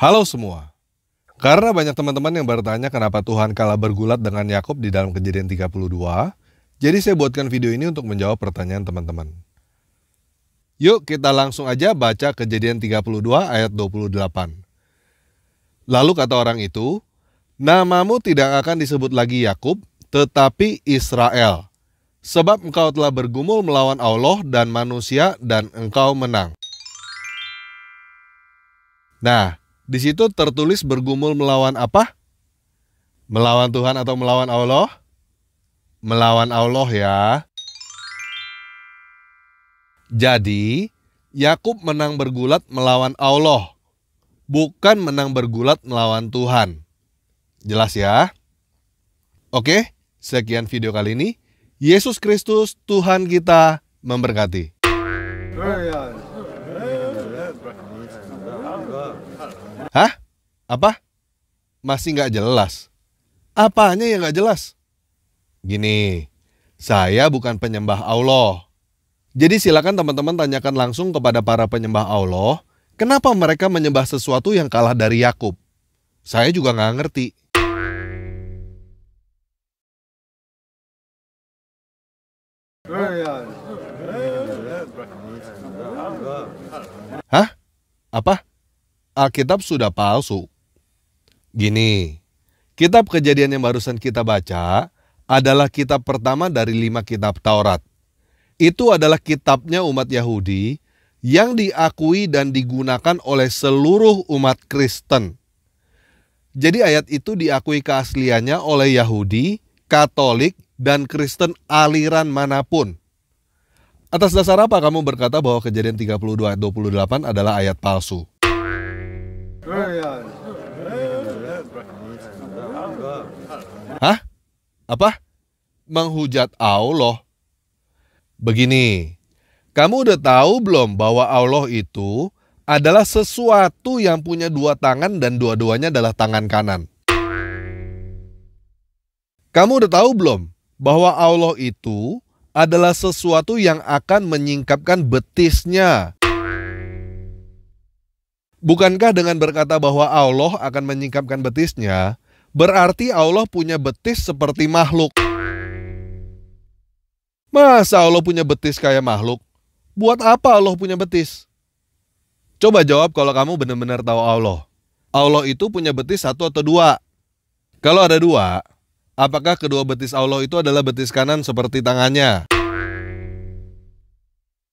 Halo semua. Karena banyak teman-teman yang bertanya kenapa Tuhan kalah bergulat dengan Yakub di dalam Kejadian 32, jadi saya buatkan video ini untuk menjawab pertanyaan teman-teman. Yuk kita langsung aja baca Kejadian 32 ayat 28. Lalu kata orang itu, "Namamu tidak akan disebut lagi Yakub, tetapi Israel, sebab engkau telah bergumul melawan Allah dan manusia dan engkau menang." Nah, di situ tertulis bergumul melawan apa? Melawan Tuhan atau melawan Allah? Melawan Allah ya. Jadi, Yakub menang bergulat melawan Allah, bukan menang bergulat melawan Tuhan. Jelas ya? Oke, sekian video kali ini. Yesus Kristus Tuhan kita memberkati. Hah? Apa? Masih nggak jelas? Apanya yang nggak jelas? Gini, saya bukan penyembah Allah. Jadi silakan teman-teman tanyakan langsung kepada para penyembah Allah, kenapa mereka menyembah sesuatu yang kalah dari Yakub? Saya juga nggak ngerti. Hah? Apa? Alkitab sudah palsu. Gini, kitab Kejadian yang barusan kita baca adalah kitab pertama dari 5 kitab Taurat. Itu adalah kitabnya umat Yahudi yang diakui dan digunakan oleh seluruh umat Kristen. Jadi ayat itu diakui keasliannya oleh Yahudi, Katolik, dan Kristen aliran manapun. Atas dasar apa kamu berkata bahwa Kejadian 32 ayat 28 adalah ayat palsu? Hah? Apa? Menghujat Allah? Begini, kamu udah tahu belum bahwa Allah itu adalah sesuatu yang punya 2 tangan dan dua-duanya adalah tangan kanan? Kamu udah tahu belum bahwa Allah itu adalah sesuatu yang akan menyingkapkan betisnya? Bukankah dengan berkata bahwa Allah akan menyingkapkan betisnya, berarti Allah punya betis seperti makhluk? Masa Allah punya betis kayak makhluk? Buat apa Allah punya betis? Coba jawab kalau kamu benar-benar tahu Allah. Allah itu punya betis 1 atau 2? Kalau ada 2, apakah kedua betis Allah itu adalah betis kanan seperti tangannya?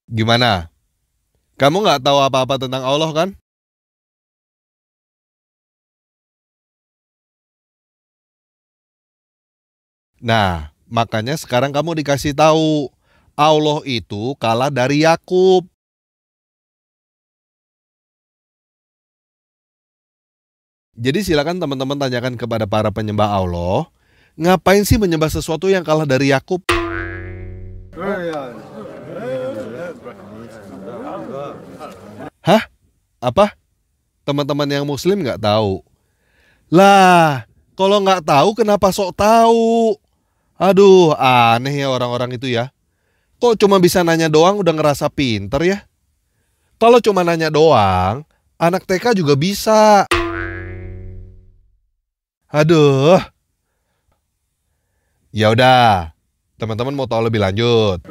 Gimana? Kamu nggak tahu apa-apa tentang Allah kan? Nah, makanya sekarang kamu dikasih tahu, Allah itu kalah dari Yakub. Jadi silakan teman-teman tanyakan kepada para penyembah Allah, ngapain sih menyembah sesuatu yang kalah dari Yakub? Hah? Apa? Teman-teman yang Muslim nggak tahu? Lah, kalau nggak tahu kenapa sok tahu? Aduh, aneh ya orang-orang itu ya. Kok cuma bisa nanya doang udah ngerasa pinter ya? Kalau cuma nanya doang, anak TK juga bisa. Aduh. Ya udah, teman-teman mau tahu lebih lanjut?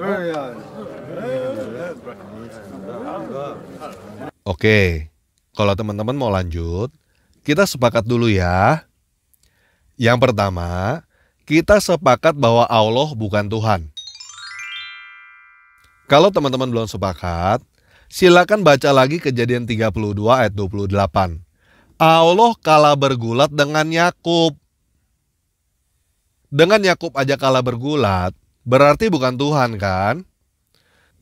Oke, kalau teman-teman mau lanjut, kita sepakat dulu ya. Yang pertama, kita sepakat bahwa Allah bukan Tuhan. Kalau teman-teman belum sepakat, silakan baca lagi Kejadian 32 ayat 28. Allah kalah bergulat dengan Yakub. Dengan Yakub aja kalah bergulat, berarti bukan Tuhan kan?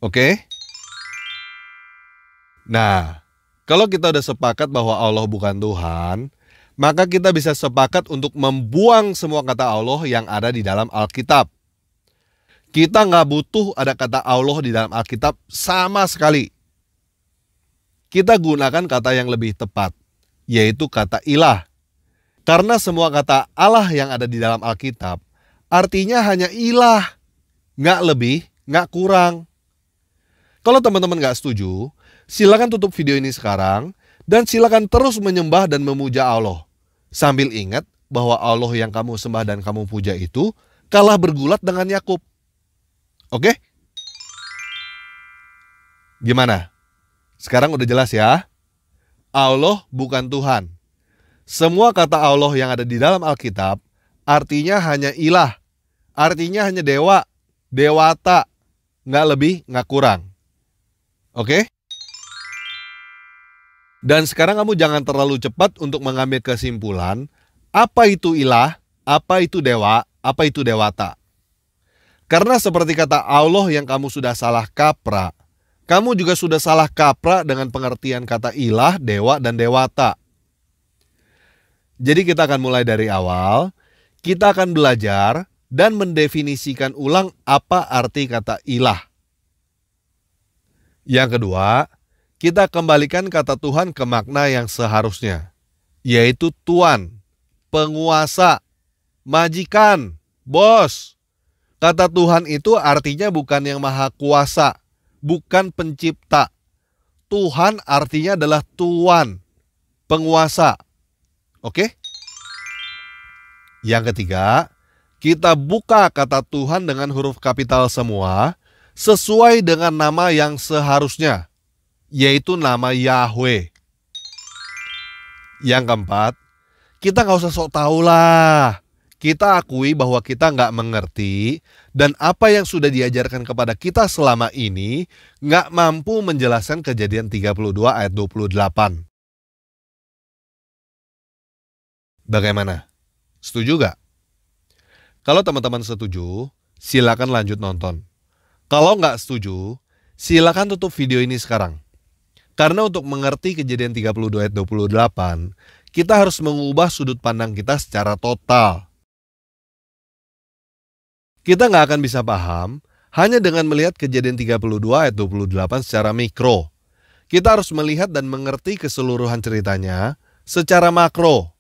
Oke? Nah, kalau kita udah sepakat bahwa Allah bukan Tuhan, maka kita bisa sepakat untuk membuang semua kata Allah yang ada di dalam Alkitab. Kita nggak butuh ada kata Allah di dalam Alkitab sama sekali. Kita gunakan kata yang lebih tepat, yaitu kata ilah. Karena semua kata Allah yang ada di dalam Alkitab, artinya hanya ilah. Nggak lebih, nggak kurang. Kalau teman-teman nggak setuju, silakan tutup video ini sekarang Dan silakan terus menyembah dan memuja Allah. Sambil ingat bahwa Allah yang kamu sembah dan kamu puja itu kalah bergulat dengan Yakub. Oke? Gimana? Sekarang udah jelas ya? Allah bukan Tuhan. Semua kata Allah yang ada di dalam Alkitab artinya hanya ilah. Artinya hanya dewa, dewata. Nggak lebih, nggak kurang. Oke? Dan sekarang kamu jangan terlalu cepat untuk mengambil kesimpulan apa itu ilah, apa itu dewa, apa itu dewata. Karena seperti kata Allah yang kamu sudah salah kaprah, kamu juga sudah salah kaprah dengan pengertian kata ilah, dewa, dan dewata. Jadi kita akan mulai dari awal, kita akan belajar dan mendefinisikan ulang apa arti kata ilah. Yang kedua, kita kembalikan kata Tuhan ke makna yang seharusnya, yaitu Tuan, penguasa, majikan, bos. Kata Tuhan itu artinya bukan yang maha kuasa, bukan pencipta. Tuhan artinya adalah Tuan, penguasa. Oke? Yang ketiga, kita buka kata Tuhan dengan huruf kapital semua, sesuai dengan nama yang seharusnya, yaitu nama Yahweh. Yang keempat, kita nggak usah sok tahu lah. Kita akui bahwa kita nggak mengerti dan apa yang sudah diajarkan kepada kita selama ini nggak mampu menjelaskan Kejadian 32 ayat 28. Bagaimana? Setuju gak? Kalau teman-teman setuju, silakan lanjut nonton. Kalau nggak setuju, silakan tutup video ini sekarang. Karena untuk mengerti Kejadian 32 ayat 28, kita harus mengubah sudut pandang kita secara total. Kita nggak akan bisa paham hanya dengan melihat Kejadian 32 ayat 28 secara mikro. Kita harus melihat dan mengerti keseluruhan ceritanya secara makro.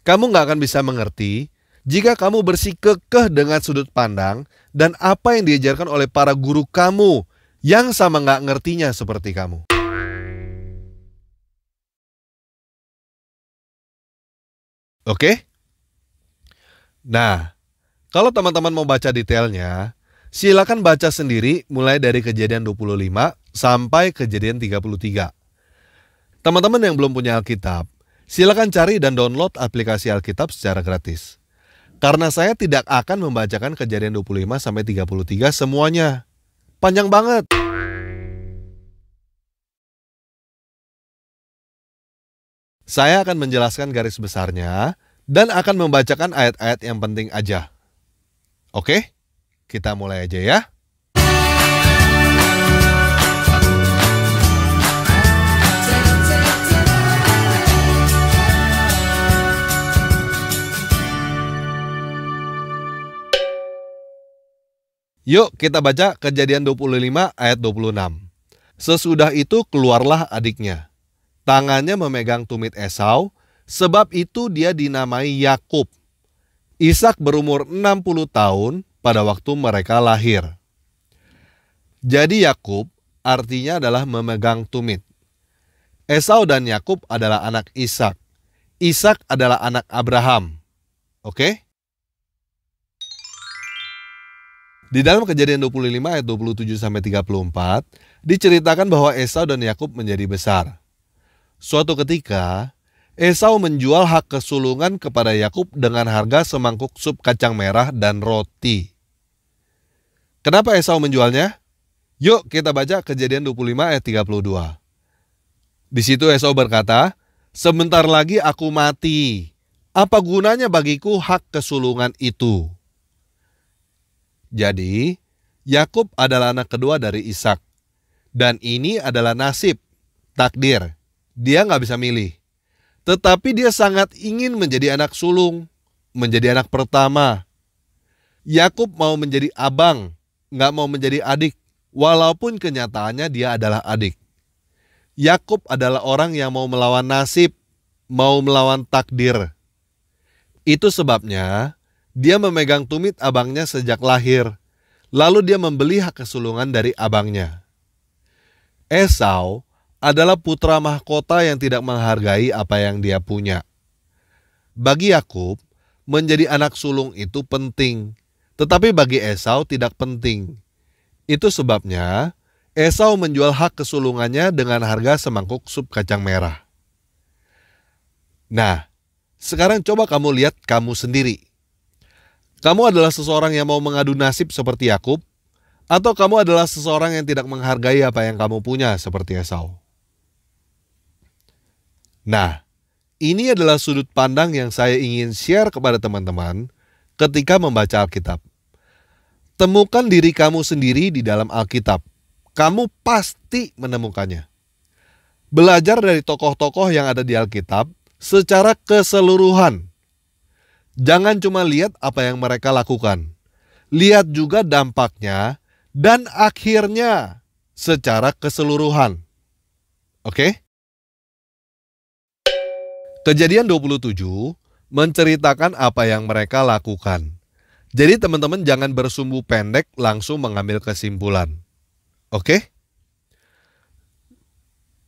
Kamu nggak akan bisa mengerti jika kamu bersikukuh dengan sudut pandang dan apa yang diajarkan oleh para guru kamu yang sama nggak ngertinya seperti kamu. Oke? Nah, kalau teman-teman mau baca detailnya, silakan baca sendiri mulai dari Kejadian 25 sampai Kejadian 33. Teman-teman yang belum punya Alkitab, silakan cari dan download aplikasi Alkitab secara gratis. Karena saya tidak akan membacakan Kejadian 25 sampai 33 semuanya. Panjang banget. Saya akan menjelaskan garis besarnya dan akan membacakan ayat-ayat yang penting aja. Oke? Kita mulai aja ya. Yuk kita baca Kejadian 25 ayat 26. Sesudah itu keluarlah adiknya. Tangannya memegang tumit Esau, sebab itu dia dinamai Yakub. Ishak berumur 60 tahun pada waktu mereka lahir. Jadi Yakub artinya adalah memegang tumit. Esau dan Yakub adalah anak Ishak. Ishak adalah anak Abraham. Oke? Di dalam Kejadian 25 ayat 27 sampai 34 diceritakan bahwa Esau dan Yakub menjadi besar. Suatu ketika, Esau menjual hak kesulungan kepada Yakub dengan harga semangkuk sup kacang merah dan roti. Kenapa Esau menjualnya? Yuk kita baca Kejadian 25 ayat 32. Di situ Esau berkata, "Sebentar lagi aku mati. Apa gunanya bagiku hak kesulungan itu?" Jadi, Yakub adalah anak kedua dari Ishak. Dan ini adalah nasib, takdir. Dia nggak bisa milih. Tetapi dia sangat ingin menjadi anak sulung, menjadi anak pertama. Yakub mau menjadi abang, nggak mau menjadi adik, walaupun kenyataannya dia adalah adik. Yakub adalah orang yang mau melawan nasib, mau melawan takdir. Itu sebabnya dia memegang tumit abangnya sejak lahir, lalu dia membeli hak kesulungan dari abangnya. Esau adalah putra mahkota yang tidak menghargai apa yang dia punya. Bagi Yakub, menjadi anak sulung itu penting, tetapi bagi Esau tidak penting. Itu sebabnya Esau menjual hak kesulungannya dengan harga semangkuk sup kacang merah. Nah, sekarang coba kamu lihat kamu sendiri. Kamu adalah seseorang yang mau mengadu nasib seperti Yakub, atau kamu adalah seseorang yang tidak menghargai apa yang kamu punya seperti Esau? Nah, ini adalah sudut pandang yang saya ingin share kepada teman-teman ketika membaca Alkitab. Temukan diri kamu sendiri di dalam Alkitab. Kamu pasti menemukannya. Belajar dari tokoh-tokoh yang ada di Alkitab secara keseluruhan. Jangan cuma lihat apa yang mereka lakukan. Lihat juga dampaknya dan akhirnya secara keseluruhan. Oke? Kejadian 27 menceritakan apa yang mereka lakukan. Jadi teman-teman jangan bersumbu pendek langsung mengambil kesimpulan. Oke?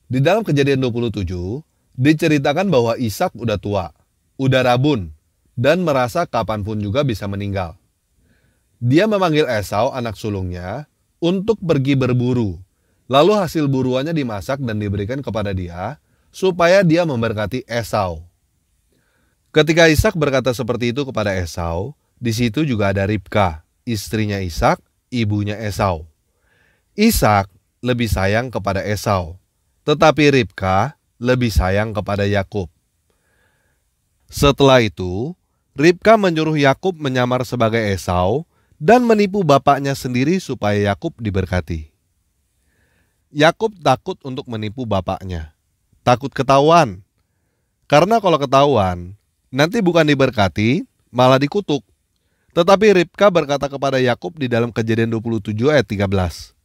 Di dalam Kejadian 27 diceritakan bahwa Ishak udah tua, udah rabun, dan merasa kapanpun juga bisa meninggal. Dia memanggil Esau, anak sulungnya, untuk pergi berburu. Lalu hasil buruannya dimasak dan diberikan kepada dia, supaya dia memberkati Esau. Ketika Ishak berkata seperti itu kepada Esau, di situ juga ada Ribka, istrinya Ishak, ibunya Esau. Ishak lebih sayang kepada Esau, tetapi Ribka lebih sayang kepada Yakub. Setelah itu, Ribka menyuruh Yakub menyamar sebagai Esau dan menipu bapaknya sendiri supaya Yakub diberkati. Yakub takut untuk menipu bapaknya. Takut ketahuan. Karena kalau ketahuan, nanti bukan diberkati, malah dikutuk. Tetapi Ribka berkata kepada Yakub di dalam Kejadian 27 ayat 13.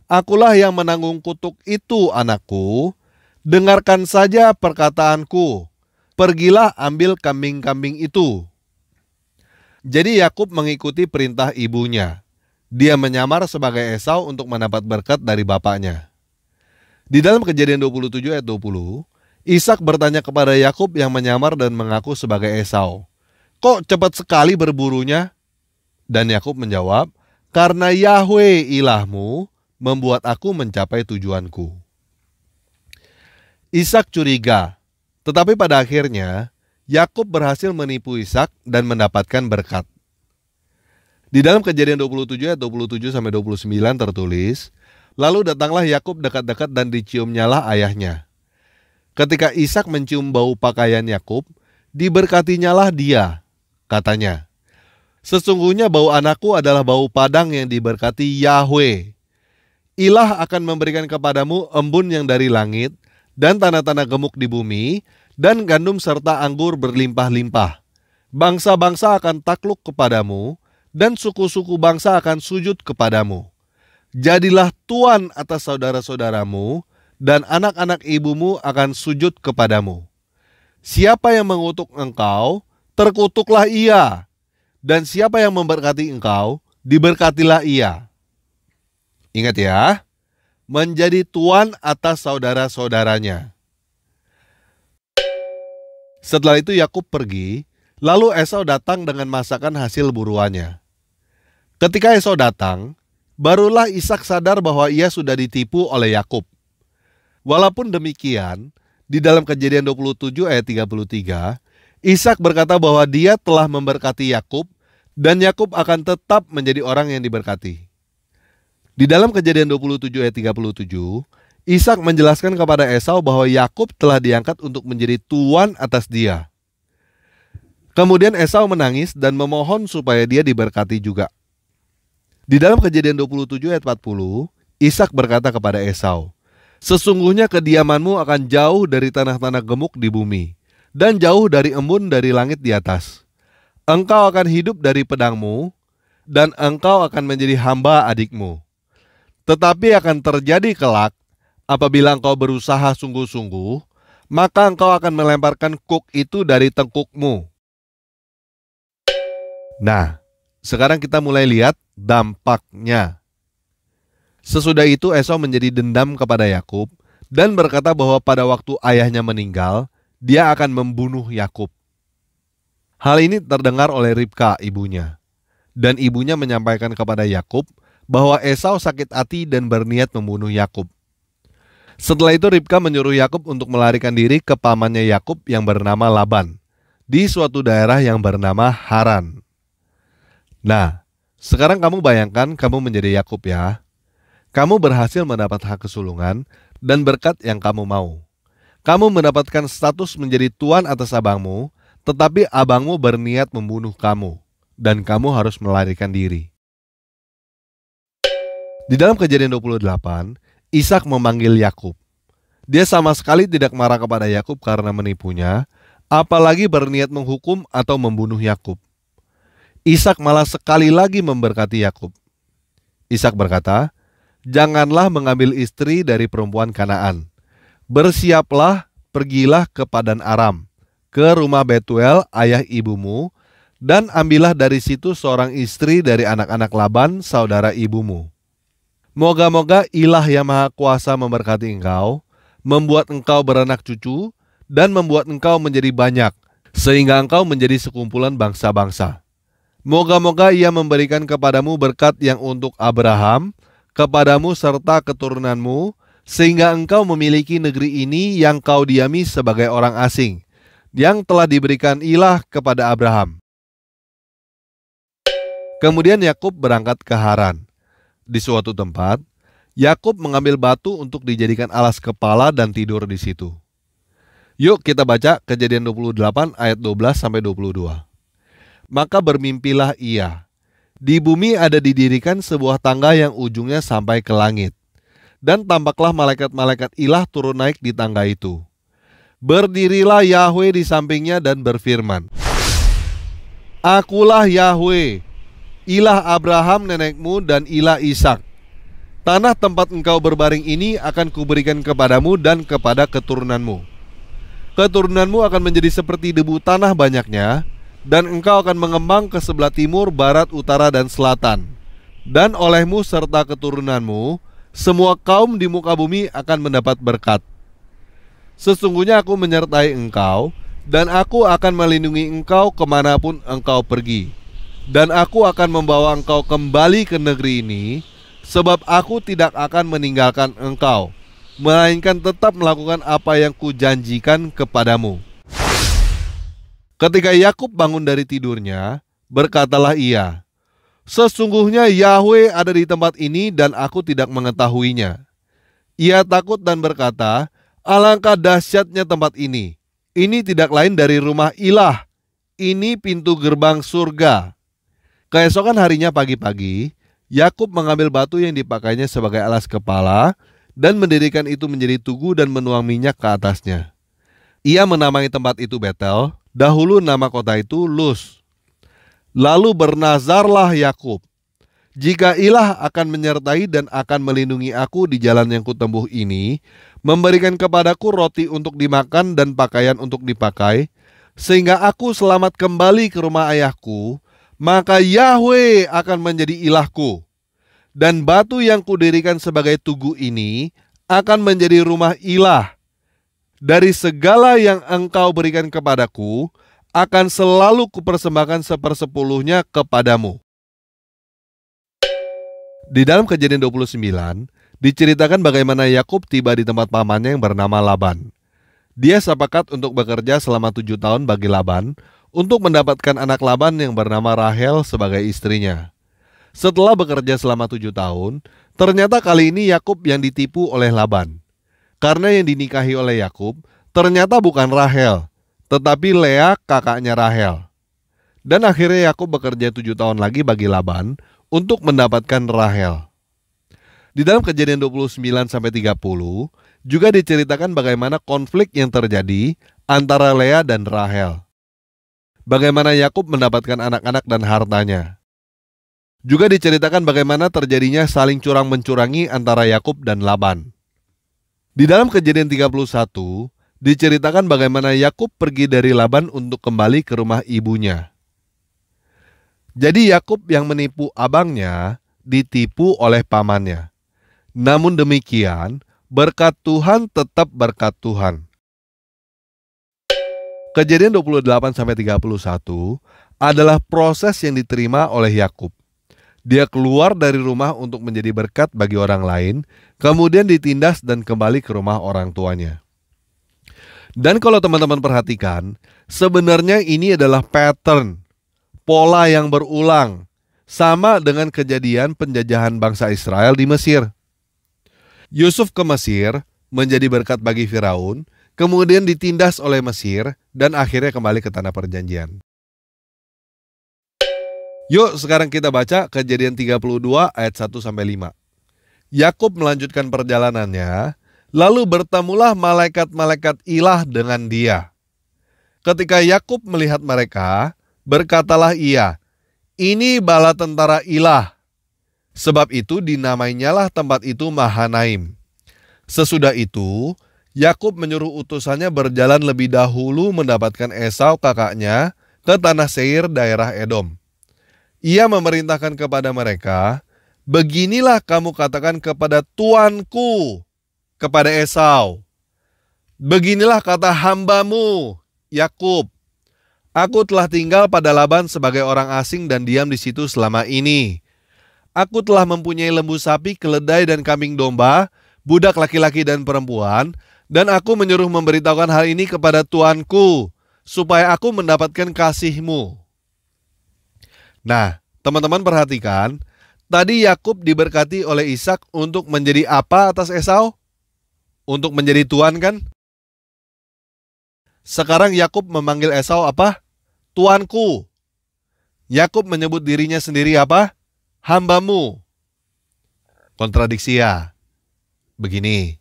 Akulah yang menanggung kutuk itu, anakku. Dengarkan saja perkataanku. Pergilah ambil kambing-kambing itu. Jadi Yakub mengikuti perintah ibunya. Dia menyamar sebagai Esau untuk mendapat berkat dari bapaknya. Di dalam Kejadian 27 ayat 20, Ishak bertanya kepada Yakub yang menyamar dan mengaku sebagai Esau, "Kok cepat sekali berburunya?" Dan Yakub menjawab, "Karena Yahweh ilahmu membuat aku mencapai tujuanku." Ishak curiga, tetapi pada akhirnya Yakub berhasil menipu Ishak dan mendapatkan berkat. Di dalam Kejadian 27 ayat 27 sampai 29 tertulis, lalu datanglah Yakub dekat-dekat dan diciumnyalah ayahnya. Ketika Ishak mencium bau pakaian Yakub, diberkatinyalah dia, katanya, "Sesungguhnya bau anakku adalah bau padang yang diberkati Yahweh. Ilah akan memberikan kepadamu embun yang dari langit, dan tanah-tanah gemuk di bumi, dan gandum serta anggur berlimpah-limpah. Bangsa-bangsa akan takluk kepadamu, dan suku-suku bangsa akan sujud kepadamu. Jadilah tuan atas saudara-saudaramu, dan anak-anak ibumu akan sujud kepadamu. Siapa yang mengutuk engkau, terkutuklah ia. Dan siapa yang memberkati engkau, diberkatilah ia." Ingat ya, menjadi tuan atas saudara-saudaranya. Setelah itu Yakub pergi, lalu Esau datang dengan masakan hasil buruannya. Ketika Esau datang, barulah Ishak sadar bahwa ia sudah ditipu oleh Yakub. Walaupun demikian, di dalam Kejadian 27 ayat 33, Ishak berkata bahwa dia telah memberkati Yakub dan Yakub akan tetap menjadi orang yang diberkati. Di dalam Kejadian 27 ayat 37, Ishak menjelaskan kepada Esau bahwa Yakub telah diangkat untuk menjadi tuan atas dia. Kemudian Esau menangis dan memohon supaya dia diberkati juga. Di dalam Kejadian 27 ayat 40, Ishak berkata kepada Esau, "Sesungguhnya kediamanmu akan jauh dari tanah-tanah gemuk di bumi, dan jauh dari embun dari langit di atas. Engkau akan hidup dari pedangmu, dan engkau akan menjadi hamba adikmu. Tetapi akan terjadi kelak, apabila engkau berusaha sungguh-sungguh, maka engkau akan melemparkan kuk itu dari tengkukmu." Nah, sekarang kita mulai lihat dampaknya. Sesudah itu Esau menjadi dendam kepada Yakub dan berkata bahwa pada waktu ayahnya meninggal, dia akan membunuh Yakub. Hal ini terdengar oleh Ribka, ibunya. Dan ibunya menyampaikan kepada Yakub bahwa Esau sakit hati dan berniat membunuh Yakub. Setelah itu Ribka menyuruh Yakub untuk melarikan diri ke pamannya Yakub yang bernama Laban di suatu daerah yang bernama Haran. Nah, sekarang kamu bayangkan kamu menjadi Yakub ya. Kamu berhasil mendapat hak kesulungan dan berkat yang kamu mau. Kamu mendapatkan status menjadi tuan atas abangmu, tetapi abangmu berniat membunuh kamu dan kamu harus melarikan diri. Di dalam Kejadian 28, Ishak memanggil Yakub. Dia sama sekali tidak marah kepada Yakub karena menipunya, apalagi berniat menghukum atau membunuh Yakub. Ishak malah sekali lagi memberkati Yakub. Ishak berkata, "Janganlah mengambil istri dari perempuan Kanaan. Bersiaplah, pergilah ke Padan Aram, ke rumah Betuel ayah ibumu, dan ambillah dari situ seorang istri dari anak-anak Laban, saudara ibumu. Moga-moga ilah yang maha kuasa memberkati engkau, membuat engkau beranak cucu, dan membuat engkau menjadi banyak, sehingga engkau menjadi sekumpulan bangsa-bangsa. Moga-moga ia memberikan kepadamu berkat yang untuk Abraham, kepadamu serta keturunanmu, sehingga engkau memiliki negeri ini yang kau diami sebagai orang asing, yang telah diberikan ilah kepada Abraham." Kemudian Yakub berangkat ke Haran. Di suatu tempat, Yakub mengambil batu untuk dijadikan alas kepala dan tidur di situ. Yuk kita baca Kejadian 28 ayat 12-22. Maka bermimpilah ia. Di bumi ada didirikan sebuah tangga yang ujungnya sampai ke langit. Dan tampaklah malaikat-malaikat ilah turun naik di tangga itu. Berdirilah Yahweh di sampingnya dan berfirman, "Akulah Yahweh, ilah Abraham nenekmu dan ilah Ishak. Tanah tempat engkau berbaring ini akan kuberikan kepadamu dan kepada keturunanmu. Keturunanmu akan menjadi seperti debu tanah banyaknya, dan engkau akan mengembang ke sebelah timur, barat, utara, dan selatan. Dan olehmu serta keturunanmu, semua kaum di muka bumi akan mendapat berkat. Sesungguhnya aku menyertai engkau, dan aku akan melindungi engkau kemanapun engkau pergi. Dan aku akan membawa engkau kembali ke negeri ini, sebab aku tidak akan meninggalkan engkau, melainkan tetap melakukan apa yang kujanjikan kepadamu." Ketika Yakub bangun dari tidurnya, berkatalah ia, "Sesungguhnya Yahweh ada di tempat ini dan aku tidak mengetahuinya." Ia takut dan berkata, "Alangkah dahsyatnya tempat ini. Ini tidak lain dari rumah ilah. Ini pintu gerbang surga." Keesokan harinya pagi-pagi, Yakub mengambil batu yang dipakainya sebagai alas kepala dan mendirikan itu menjadi tugu dan menuang minyak ke atasnya. Ia menamai tempat itu Betel, dahulu nama kota itu Luz. Lalu bernazarlah Yakub, "Jika ilah akan menyertai dan akan melindungi aku di jalan yang kutempuh ini, memberikan kepadaku roti untuk dimakan dan pakaian untuk dipakai, sehingga aku selamat kembali ke rumah ayahku, maka Yahweh akan menjadi ilahku, dan batu yang kudirikan sebagai tugu ini akan menjadi rumah ilah. Dari segala yang engkau berikan kepadaku, akan selalu kupersembahkan 1/10 kepadamu." Di dalam Kejadian 29, diceritakan bagaimana Yakub tiba di tempat pamannya yang bernama Laban. Dia sepakat untuk bekerja selama 7 tahun bagi Laban, untuk mendapatkan anak Laban yang bernama Rahel sebagai istrinya. Setelah bekerja selama 7 tahun, ternyata kali ini Yakub yang ditipu oleh Laban. Karena yang dinikahi oleh Yakub ternyata bukan Rahel, tetapi Lea kakaknya Rahel. Dan akhirnya Yakub bekerja 7 tahun lagi bagi Laban untuk mendapatkan Rahel. Di dalam Kejadian 29-30 juga diceritakan bagaimana konflik yang terjadi antara Lea dan Rahel. Bagaimana Yakub mendapatkan anak-anak dan hartanya. Juga diceritakan bagaimana terjadinya saling curang-mencurangi antara Yakub dan Laban. Di dalam Kejadian 31, diceritakan bagaimana Yakub pergi dari Laban untuk kembali ke rumah ibunya. Jadi Yakub yang menipu abangnya ditipu oleh pamannya. Namun demikian, Berkat Tuhan tetap berkat Tuhan. Kejadian 28-31 adalah proses yang diterima oleh Yakub. Dia keluar dari rumah untuk menjadi berkat bagi orang lain, kemudian ditindas dan kembali ke rumah orang tuanya. Dan kalau teman-teman perhatikan, sebenarnya ini adalah pattern, pola yang berulang, sama dengan kejadian penjajahan bangsa Israel di Mesir. Yusuf ke Mesir menjadi berkat bagi Firaun, kemudian ditindas oleh Mesir, dan akhirnya kembali ke tanah perjanjian. Yuk sekarang kita baca Kejadian 32 ayat 1-5. Yakub melanjutkan perjalanannya, lalu bertemulah malaikat-malaikat ilah dengan dia. Ketika Yakub melihat mereka, berkatalah ia, "Ini bala tentara ilah." Sebab itu dinamainyalah tempat itu Mahanaim. Sesudah itu, Yakub menyuruh utusannya berjalan lebih dahulu mendapatkan Esau kakaknya ke tanah Seir daerah Edom. Ia memerintahkan kepada mereka, "Beginilah kamu katakan kepada tuanku, kepada Esau. Beginilah kata hambamu, Yakub. Aku telah tinggal pada Laban sebagai orang asing dan diam di situ selama ini. Aku telah mempunyai lembu sapi, keledai dan kambing domba, budak laki-laki dan perempuan, dan aku menyuruh memberitahukan hal ini kepada tuanku, supaya aku mendapatkan kasihmu." Nah, teman-teman perhatikan, tadi Yakub diberkati oleh Ishak untuk menjadi apa atas Esau? Untuk menjadi tuan kan? Sekarang Yakub memanggil Esau apa? Tuanku. Yakub menyebut dirinya sendiri apa? Hambamu. Kontradiksi ya. Begini,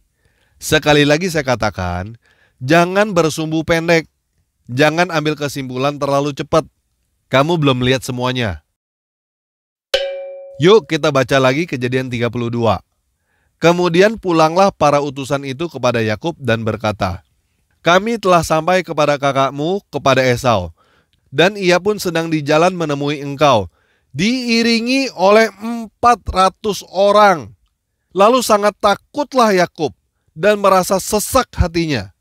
sekali lagi saya katakan, jangan bersumbu pendek. Jangan ambil kesimpulan terlalu cepat. Kamu belum melihat semuanya. Yuk kita baca lagi Kejadian 32. Kemudian pulanglah para utusan itu kepada Yakub dan berkata, "Kami telah sampai kepada kakakmu, kepada Esau, dan ia pun sedang di jalan menemui engkau, diiringi oleh 400 orang. Lalu sangat takutlah Yakub dan merasa sesak hatinya.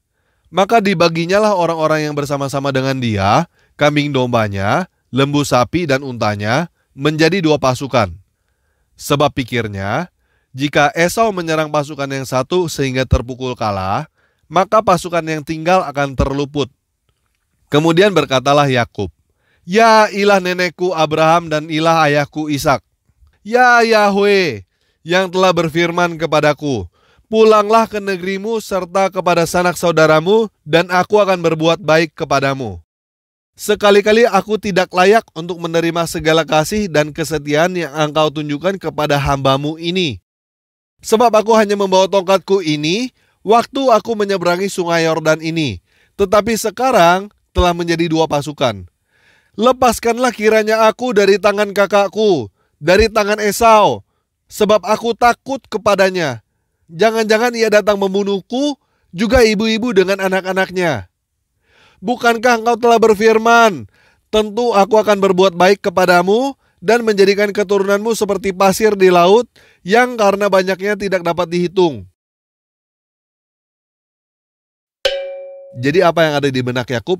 Maka dibaginyalah orang-orang yang bersama-sama dengan dia, kambing dombanya, lembu sapi dan untanya, menjadi 2 pasukan. Sebab pikirnya, jika Esau menyerang pasukan yang satu sehingga terpukul kalah, maka pasukan yang tinggal akan terluput. Kemudian berkatalah Yakub, 'Ya ilah nenekku Abraham dan ilah ayahku Ishak, ya Yahweh, yang telah berfirman kepadaku, pulanglah ke negerimu serta kepada sanak saudaramu, dan aku akan berbuat baik kepadamu. Sekali-kali aku tidak layak untuk menerima segala kasih dan kesetiaan yang engkau tunjukkan kepada hambamu ini. Sebab aku hanya membawa tongkatku ini waktu aku menyeberangi sungai Yordan ini, tetapi sekarang telah menjadi 2 pasukan. Lepaskanlah kiranya aku dari tangan kakakku, dari tangan Esau, sebab aku takut kepadanya. Jangan-jangan ia datang membunuhku, juga ibu-ibu dengan anak-anaknya. Bukankah engkau telah berfirman, tentu aku akan berbuat baik kepadamu dan menjadikan keturunanmu seperti pasir di laut yang karena banyaknya tidak dapat dihitung." Jadi apa yang ada di benak Yakub?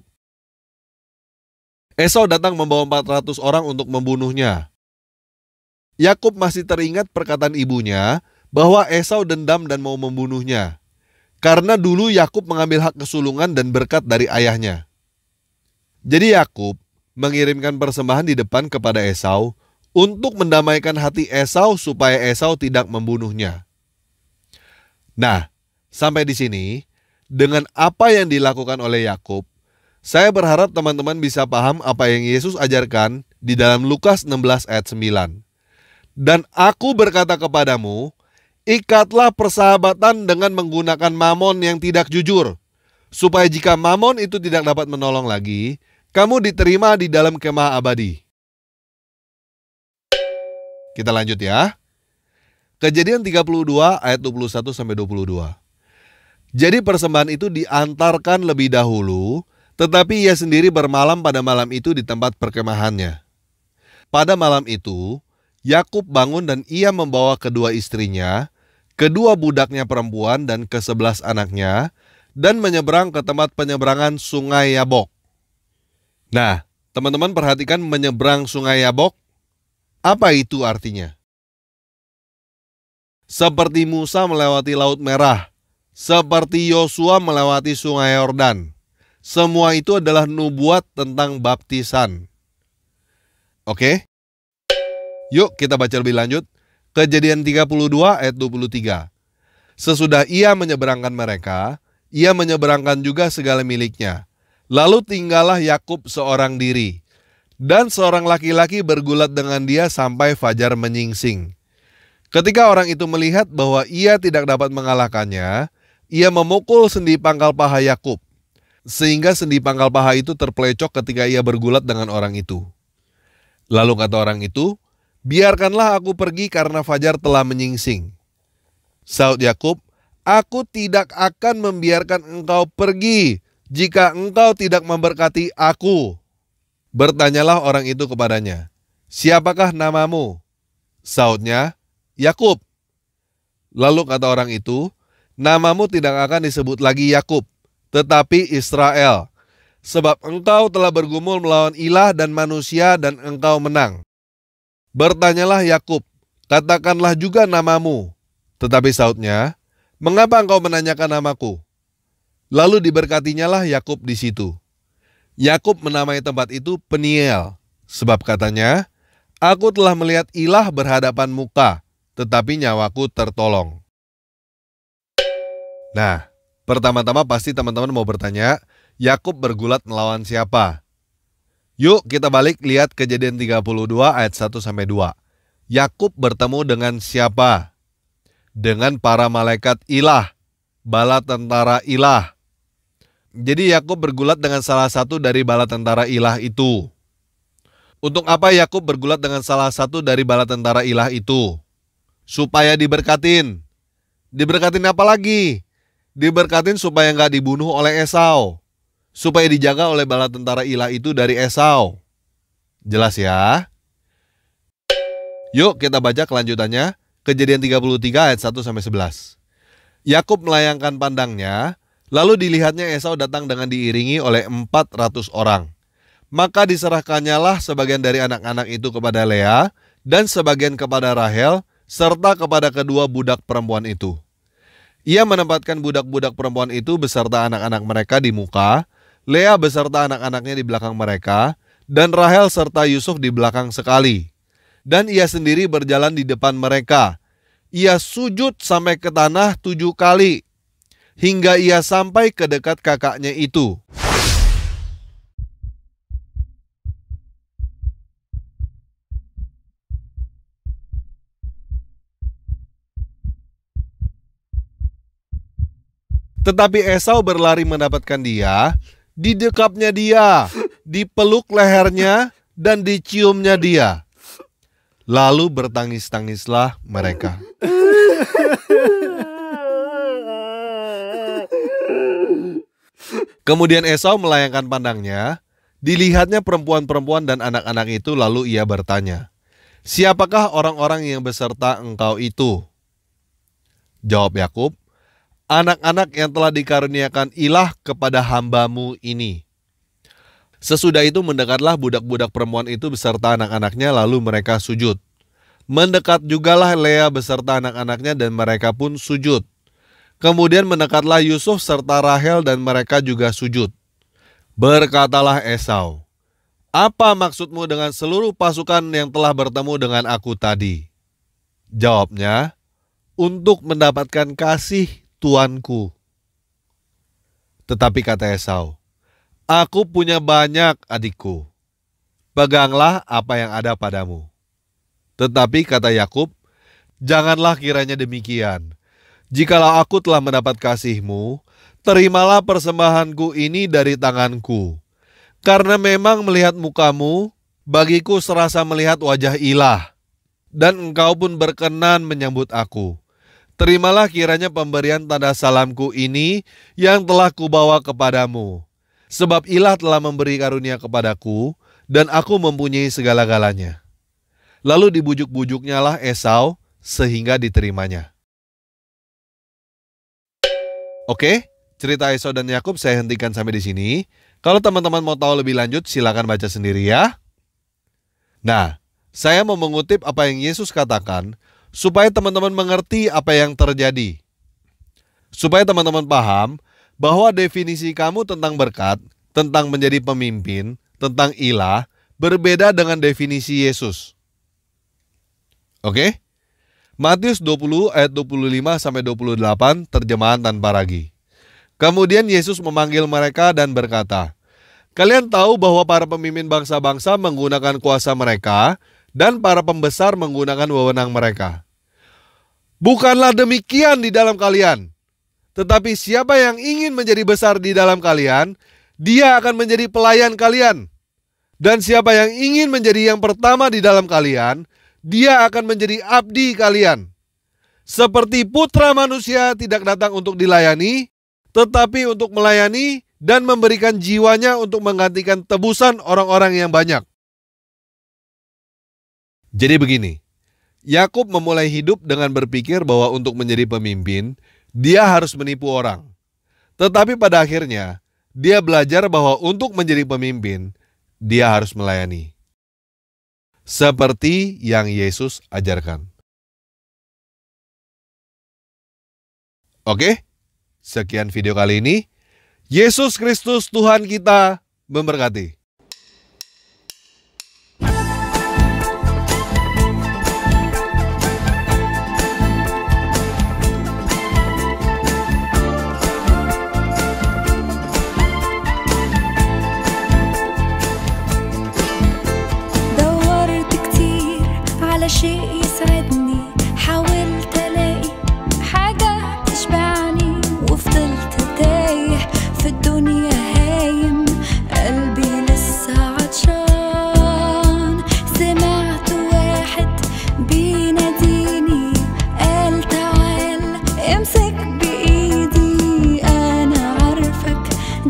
Esau datang membawa 400 orang untuk membunuhnya. Yakub masih teringat perkataan ibunya bahwa Esau dendam dan mau membunuhnya. Karena dulu Yakub mengambil hak kesulungan dan berkat dari ayahnya. Jadi Yakub mengirimkan persembahan di depan kepada Esau untuk mendamaikan hati Esau supaya Esau tidak membunuhnya. Nah, sampai di sini, dengan apa yang dilakukan oleh Yakub, saya berharap teman-teman bisa paham apa yang Yesus ajarkan di dalam Lukas 16 ayat 9. "Dan aku berkata kepadamu, ikatlah persahabatan dengan menggunakan mamon yang tidak jujur, supaya jika mamon itu tidak dapat menolong lagi, kamu diterima di dalam kemah abadi." Kita lanjut ya. Kejadian 32 ayat 21-22. Jadi persembahan itu diantarkan lebih dahulu, tetapi ia sendiri bermalam pada malam itu di tempat perkemahannya. Pada malam itu, Yakub bangun dan ia membawa kedua istrinya, kedua budaknya perempuan dan ke-11 anaknya, dan menyeberang ke tempat penyeberangan sungai Yabok. Nah, teman-teman perhatikan menyeberang sungai Yabok. Apa itu artinya? Seperti Musa melewati Laut Merah, seperti Yosua melewati sungai Yordan. Semua itu adalah nubuat tentang baptisan. Oke? Yuk kita baca lebih lanjut. Kejadian 32 ayat 23. Sesudah ia menyeberangkan mereka, ia menyeberangkan juga segala miliknya. Lalu tinggallah Yakub seorang diri. Dan seorang laki-laki bergulat dengan dia sampai fajar menyingsing. Ketika orang itu melihat bahwa ia tidak dapat mengalahkannya, ia memukul sendi pangkal paha Yakub. Sehingga sendi pangkal paha itu terpelecok ketika ia bergulat dengan orang itu. Lalu kata orang itu, "Biarkanlah aku pergi karena fajar telah menyingsing." Saud Yakub, "Aku tidak akan membiarkan engkau pergi jika engkau tidak memberkati aku." Bertanyalah orang itu kepadanya, "Siapakah namamu?" Saudnya, "Yakub." Lalu kata orang itu, "Namamu tidak akan disebut lagi Yakub, tetapi Israel, sebab engkau telah bergumul melawan ilah dan manusia dan engkau menang. Bertanyalah Yakub, katakanlah juga namamu." Tetapi Saudnya, "Mengapa engkau menanyakan namaku?" Lalu diberkatinyalah Yakub di situ. Yakub menamai tempat itu Peniel, sebab katanya, "Aku telah melihat ilah berhadapan muka, tetapi nyawaku tertolong." Nah, pertama-tama pasti teman-teman mau bertanya, Yakub bergulat melawan siapa? Yuk kita balik lihat Kejadian 32 ayat 1-2. Yakub bertemu dengan siapa? Dengan para malaikat ilah, bala tentara ilah. Jadi Yakub bergulat dengan salah satu dari bala tentara ilah itu. Untuk apa Yakub bergulat dengan salah satu dari bala tentara ilah itu? Supaya diberkatin. Diberkatin apa lagi? Diberkatin supaya nggak dibunuh oleh Esau. Supaya dijaga oleh bala tentara ilah itu dari Esau. Jelas ya? Yuk kita baca kelanjutannya. Kejadian 33 ayat 1-11. Yakub melayangkan pandangnya, lalu dilihatnya Esau datang dengan diiringi oleh 400 orang. Maka diserahkannyalah sebagian dari anak-anak itu kepada Lea, dan sebagian kepada Rahel, serta kepada kedua budak perempuan itu. Ia menempatkan budak-budak perempuan itu beserta anak-anak mereka di muka, Lea beserta anak-anaknya di belakang mereka, dan Rahel serta Yusuf di belakang sekali. Dan ia sendiri berjalan di depan mereka. Ia sujud sampai ke tanah 7 kali, hingga ia sampai ke dekat kakaknya itu. Tetapi Esau berlari mendapatkan dia, didekapnya dia, dipeluk lehernya, dan diciumnya dia. Lalu bertangis-tangislah mereka. Kemudian Esau melayangkan pandangnya, dilihatnya perempuan-perempuan dan anak-anak itu, lalu ia bertanya, "Siapakah orang-orang yang beserta engkau itu?" Jawab Yakub, "Anak-anak yang telah dikaruniakan ilah kepada hambamu ini." Sesudah itu mendekatlah budak-budak perempuan itu beserta anak-anaknya, lalu mereka sujud. Mendekat jugalah Lea beserta anak-anaknya, dan mereka pun sujud. Kemudian mendekatlah Yusuf serta Rahel, dan mereka juga sujud. Berkatalah Esau, "Apa maksudmu dengan seluruh pasukan yang telah bertemu dengan aku tadi?" Jawabnya, "Untuk mendapatkan kasih tuanku." Tetapi kata Esau, "Aku punya banyak adikku. Peganglah apa yang ada padamu." Tetapi kata Yakub, "Janganlah kiranya demikian. Jikalau aku telah mendapat kasihmu, terimalah persembahanku ini dari tanganku. Karena memang melihat mukamu, bagiku serasa melihat wajah ilah. Dan engkau pun berkenan menyambut aku. Terimalah kiranya pemberian tanda salamku ini yang telah kubawa kepadamu. Sebab ilah telah memberi karunia kepadaku, dan aku mempunyai segala-galanya." Lalu dibujuk-bujuknyalah Esau sehingga diterimanya. Oke, cerita Esau dan Yakub saya hentikan sampai di sini. Kalau teman-teman mau tahu lebih lanjut, silakan baca sendiri ya. Nah, saya mau mengutip apa yang Yesus katakan supaya teman-teman mengerti apa yang terjadi. Supaya teman-teman paham bahwa definisi kamu tentang berkat, tentang menjadi pemimpin, tentang ilah, berbeda dengan definisi Yesus. Oke? Matius 20 ayat 25-28 terjemahan tanpa ragi. Kemudian Yesus memanggil mereka dan berkata, "Kalian tahu bahwa para pemimpin bangsa-bangsa menggunakan kuasa mereka dan para pembesar menggunakan wewenang mereka. Bukanlah demikian di dalam kalian. Tetapi siapa yang ingin menjadi besar di dalam kalian, dia akan menjadi pelayan kalian. Dan siapa yang ingin menjadi yang pertama di dalam kalian, dia akan menjadi abdi kalian. Seperti putra manusia tidak datang untuk dilayani, tetapi untuk melayani dan memberikan jiwanya untuk menggantikan tebusan orang-orang yang banyak." Jadi begini, Yakub memulai hidup dengan berpikir bahwa untuk menjadi pemimpin, dia harus menipu orang. Tetapi pada akhirnya, dia belajar bahwa untuk menjadi pemimpin, dia harus melayani. Seperti yang Yesus ajarkan. Oke, sekian video kali ini. Yesus Kristus Tuhan kita memberkati. دورت كتير على شيء يسعدني، حاولت ألاقي حاجة تشبعني، وفضلت تايه في الدنيا هايم، قلبي لسه عطشان. سمعت واحد بيناديني، قال تعال امسك بإيدي، أنا عارفك،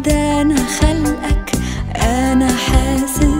ده أنا خلقك، أنا حاسس